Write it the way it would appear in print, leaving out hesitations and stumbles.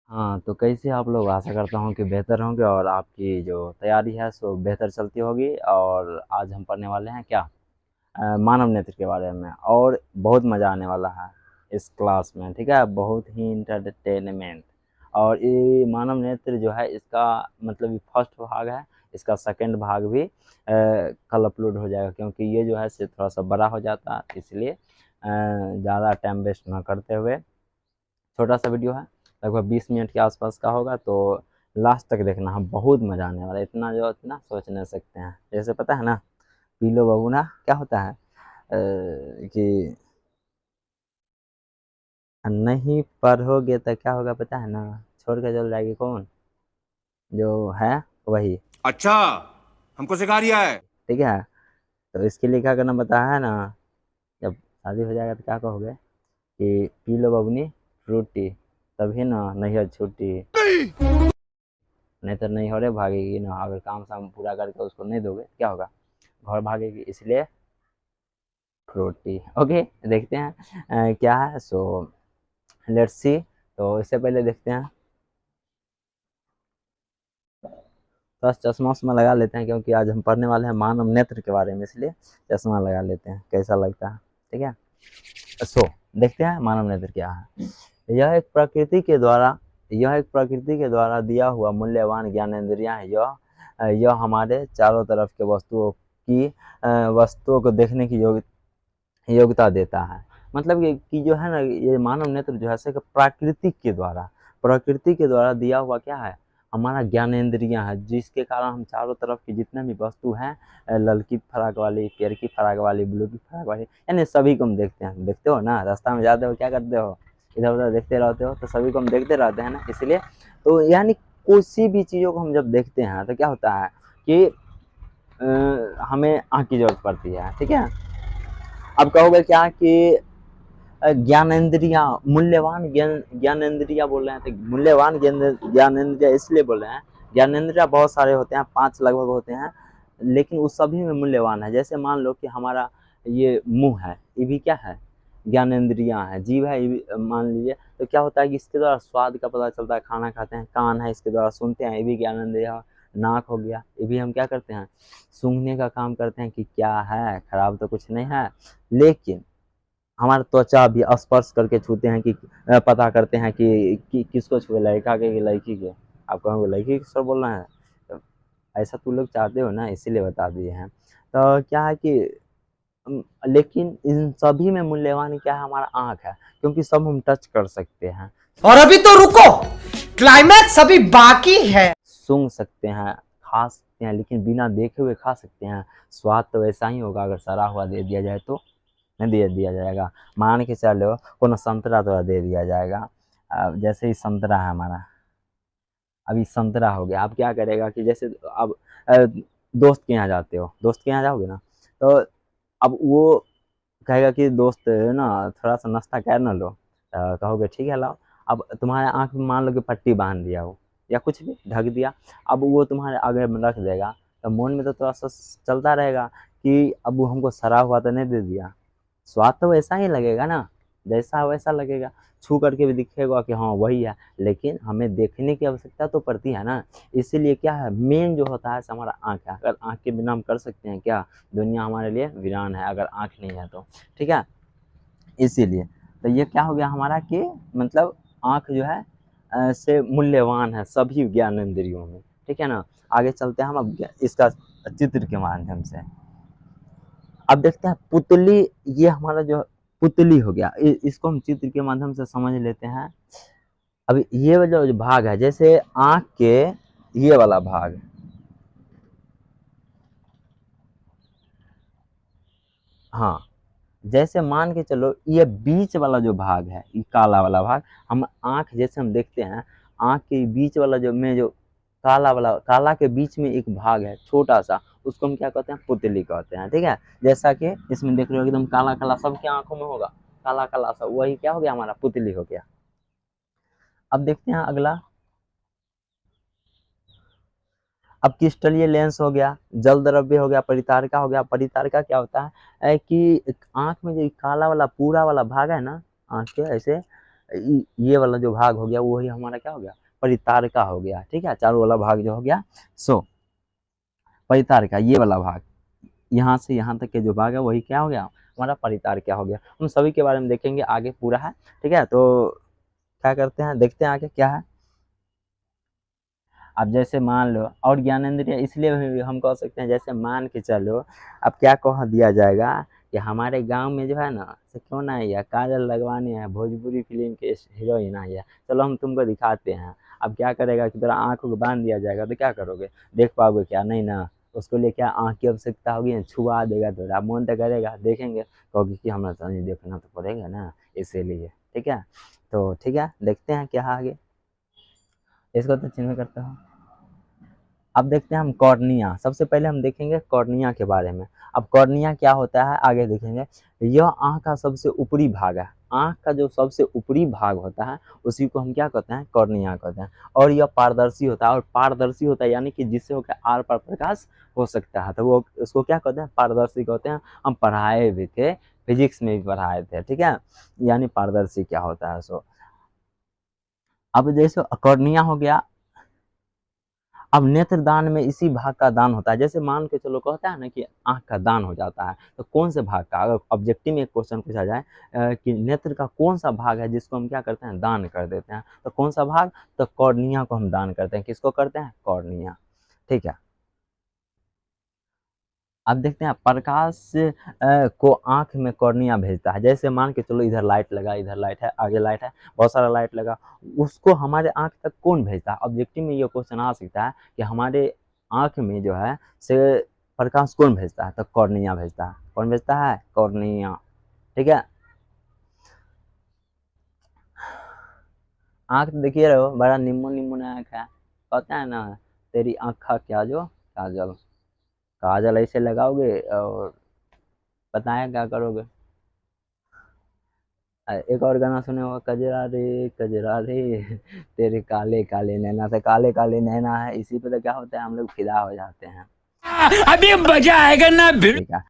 हाँ, तो कैसे आप लोग? आशा करता हूँ कि बेहतर होंगे और आपकी जो तैयारी है सो बेहतर चलती होगी। और आज हम पढ़ने वाले हैं क्या, मानव नेत्र के बारे में। और बहुत मज़ा आने वाला है इस क्लास में, ठीक है, बहुत ही इंटरटेनमेंट। और ये मानव नेत्र जो है इसका मतलब फर्स्ट भाग है, इसका सेकंड भाग भी कल अपलोड हो जाएगा, क्योंकि ये जो है से थोड़ा सा बड़ा हो जाता है, इसलिए ज़्यादा टाइम वेस्ट ना करते हुए छोटा सा वीडियो है, लगभग 20 मिनट के आसपास का होगा, तो लास्ट तक देखना है, बहुत मज़ा आने वाला है। इतना जो इतना सोच नहीं सकते हैं। जैसे पता है ना, पीलो बाबू ना क्या होता है कि नहीं पढ़ोगे तो क्या होगा पता है ना, छोड़ के चल जाएगी कौन, जो है वही। अच्छा, हमको सिखा रिया है। ठीक है, तो इसके लिए क्या करना पता है ना, जब शादी हो जाएगा तो क्या कहोगे कि पी लो बबनी फ्रूटी, तभी ना नहीं छुट्टी, नहीं तो नहीं हो रहे भागेगी ना। अगर काम शाम पूरा करके उसको नहीं दोगे क्या होगा, घर भागेगी, इसलिए फ्रूटी। ओके, देखते हैं क्या है। So let's see. तो इससे पहले देखते हैं, बस चश्मा उश्मा लगा लेते हैं, क्योंकि आज हम पढ़ने वाले हैं मानव नेत्र के बारे में, इसलिए चश्मा लगा लेते हैं, कैसा लगता है। ठीक है, सो देखते हैं मानव नेत्र क्या है। यह एक प्रकृति के द्वारा यह एक प्रकृति के द्वारा दिया हुआ मूल्यवान ज्ञानेंद्रिय है। यह हमारे चारों तरफ के वस्तुओं को देखने की योग्यता देता है। मतलब ये कि जो है ना, ये मानव नेत्र जो है से प्रकृति के द्वारा दिया हुआ क्या है, हमारा ज्ञानेंद्रियां है, जिसके कारण हम चारों तरफ की जितने भी वस्तु हैं, ललकी फराक वाली, पेड़ की फराक वाली, ब्लू की फराक वाली, यानी सभी को हम देखते हैं। देखते हो ना, रास्ता में जाते हो क्या करते हो, इधर उधर देखते रहते हो, तो सभी को हम देखते रहते हैं ना, इसलिए तो यानी किसी भी चीज़ों को हम जब देखते हैं तो क्या होता है कि हमें आँख की जरूरत पड़ती है। ठीक है, अब कहोगे क्या कि ज्ञानेंद्रिया, मूल्यवान ज्ञानेंद्रिया बोल रहे हैं, तो मूल्यवान ज्ञानेंद्रिया इसलिए बोल रहे हैं, ज्ञानेंद्रिया बहुत सारे होते हैं, 5 लगभग होते हैं, लेकिन उस सभी में मूल्यवान है। जैसे मान लो कि हमारा ये मुंह है, ये भी क्या है, ज्ञानेंद्रिया है। जीभ है, ये भी मान लीजिए, तो क्या होता है कि इसके द्वारा स्वाद का पता चलता है, खाना खाते हैं। कान है, इसके द्वारा सुनते हैं, ये भी ज्ञानेंद्रिया है। नाक हो गया, ये भी हम क्या करते हैं, सूंघने का काम करते हैं कि क्या है, खराब तो कुछ नहीं है। लेकिन हमारा त्वचा भी स्पर्श करके छूते हैं कि पता करते हैं कि किसको छुए, लड़का के कि लड़की के। आप कहोगे लड़की के सर बोल रहे हैं, तो ऐसा तुम लोग चाहते हो ना, इसीलिए बता दिए हैं। तो क्या है कि लेकिन इन सभी में मूल्यवान क्या है, हमारा आँख है, क्योंकि सब हम टच कर सकते हैं, और अभी तो रुको, क्लाइमैक्स अभी बाकी है। सूंघ सकते हैं, खा सकते हैं, लेकिन बिना देखे हुए खा सकते हैं। स्वाद तो वैसा ही होगा अगर सड़ा हुआ दे दिया जाए तो नहीं दे दिया जाएगा। मान के चलो कोनो संतरा तो दे दिया जाएगा। जैसे ही संतरा है हमारा, अभी संतरा हो गया, आप क्या करेगा कि जैसे अब दोस्त के यहाँ जाते हो, दोस्त के यहाँ जाओगे ना, तो अब वो कहेगा कि दोस्त ना थोड़ा सा नाश्ता कर ना लो, कहोगे ठीक है लाओ। अब तुम्हारे आँख में मान लो कि पट्टी बांध दिया हो या कुछ भी ढक दिया, अब वो तुम्हारे आगे में रख देगा, तो मन में तो थोड़ा सा चलता रहेगा कि अब वो हमको सड़ा हुआ तो नहीं दे दिया। स्वाद तो वैसा ही लगेगा ना, जैसा वैसा लगेगा, छू करके भी दिखेगा कि हाँ वही है, लेकिन हमें देखने की आवश्यकता तो पड़ती है ना। इसीलिए क्या है, मेन जो होता है हमारा आँख है। अगर आँख के बिना हम कर सकते हैं क्या, दुनिया हमारे लिए वीरान है अगर आँख नहीं है तो। ठीक है, इसीलिए तो ये क्या हो गया हमारा कि मतलब आँख जो है से मूल्यवान है सभी ज्ञानेंद्रियों में। ठीक है ना, आगे चलते हैं हम अब इसका चित्र के माध्यम से। अब देखते हैं पुतली, ये हमारा जो पुतली हो गया, इसको हम चित्र के माध्यम से समझ लेते हैं। अब ये वाला जो भाग है, जैसे आँख के ये वाला भाग, हाँ, जैसे मान के चलो ये बीच वाला जो भाग है, ये काला वाला भाग, हम आँख जैसे हम देखते हैं, आँख के बीच वाला जो काला वाला, काला के बीच में एक भाग है छोटा सा, उसको हम क्या कहते हैं, पुतली कहते हैं। ठीक है, जैसा कि इसमें देख रहे हो एकदम काला काला सबके आंखों में होगा, काला काला सा, वही क्या हो गया, हमारा पुतली हो गया। अब देखते हैं अगला, अब क्रिस्टलीय लेंस हो गया, जल द्रव्य हो गया, परितारिका हो गया। परितारिका क्या होता है कि आंख में जो काला वाला पूरा वाला भाग है ना, आंख के ऐसे ये वाला जो भाग हो गया वही हमारा क्या हो गया, परितारिका हो गया। ठीक है, चारों वाला भाग जो हो गया सो परितारिका, ये वाला भाग यहाँ से यहाँ तक के जो भाग है वही क्या हो गया, हमारा परितारिका हो गया। हम सभी के बारे में देखेंगे आगे पूरा है। ठीक है, तो क्या करते हैं, देखते हैं आगे क्या है। अब जैसे मान लो, और ज्ञानेंद्रिय इसलिए भी हम कह सकते हैं, जैसे मान के चलो अब क्या कह दिया जाएगा कि हमारे गांव में जो है ना से क्यों ना है काजल लगवानी है, भोजपुरी फिल्म के हीरोइन आई है, चलो हम तुमको दिखाते हैं। अब क्या करेगा कि तेरा आँखों को बांध दिया जाएगा तो क्या करोगे, देख पाओगे क्या, नहीं ना। उसको लिए क्या आँख की आवश्यकता होगी, छुआ देगा तो आप मन तो करेगा, देखेंगे, कहोगे कि हमें तो नहीं देखना तो पड़ेगा ना, इसीलिए। ठीक है, तो ठीक है, देखते हैं क्या आगे। इसको तो चिन्ह करता हूँ। अब देखते हैं हम कॉर्निया। सबसे पहले हम देखेंगे कॉर्निया के बारे में। अब कॉर्निया क्या होता है आगे देखेंगे। यह आँख का सबसे ऊपरी भाग है। आँख का जो सबसे ऊपरी भाग होता है उसी को हम क्या कहते हैं, कॉर्निया कहते हैं। और यह पारदर्शी होता है, और पारदर्शी होता है यानी कि जिससे होकर आर पार प्रकाश हो सकता है, तो वो उसको क्या कहते हैं, पारदर्शी कहते हैं। हम पढ़ाए भी थे, फिजिक्स में भी पढ़ाए थे। ठीक है, यानी पारदर्शी क्या होता है सो। अब जैसे कॉर्निया हो गया। अब नेत्रदान में इसी भाग का दान होता है। जैसे मान के चलो कहता है ना कि आंख का दान हो जाता है, तो कौन से भाग का, अगर ऑब्जेक्टिव में एक क्वेश्चन पूछा जाए कि नेत्र का कौन सा भाग है जिसको हम क्या करते हैं, दान कर देते हैं, तो कौन सा भाग, तो कॉर्निया को हम दान करते हैं। किसको करते हैं, कॉर्निया। ठीक है, अब देखते हैं प्रकाश को आंख में कॉर्निया भेजता है। जैसे मान के चलो इधर लाइट लगा, इधर लाइट है, आगे लाइट है, बहुत सारा लाइट लगा, उसको हमारे आंख तक कौन भेजता है। ऑब्जेक्टिव में ये क्वेश्चन आ सकता है कि हमारे आंख में जो है से प्रकाश कौन भेजता है, तो कॉर्निया भेजता है। कौन भेजता है, कॉर्निया। ठीक है, आंख देखिए रहो, बड़ा निम्न निम्न आंख है, कहता है ना तेरी आँखा क्या जो काजल। काजल ऐसे लगाओगे और बताएं क्या करोगे। एक और गाना सुने होगा, कजरा रे तेरे काले काले नैना, से काले काले नैना है, इसी पे तो क्या होता है, हम लोग फिदा हो जाते हैं। अभी मजा आएगा ना। ठीक है।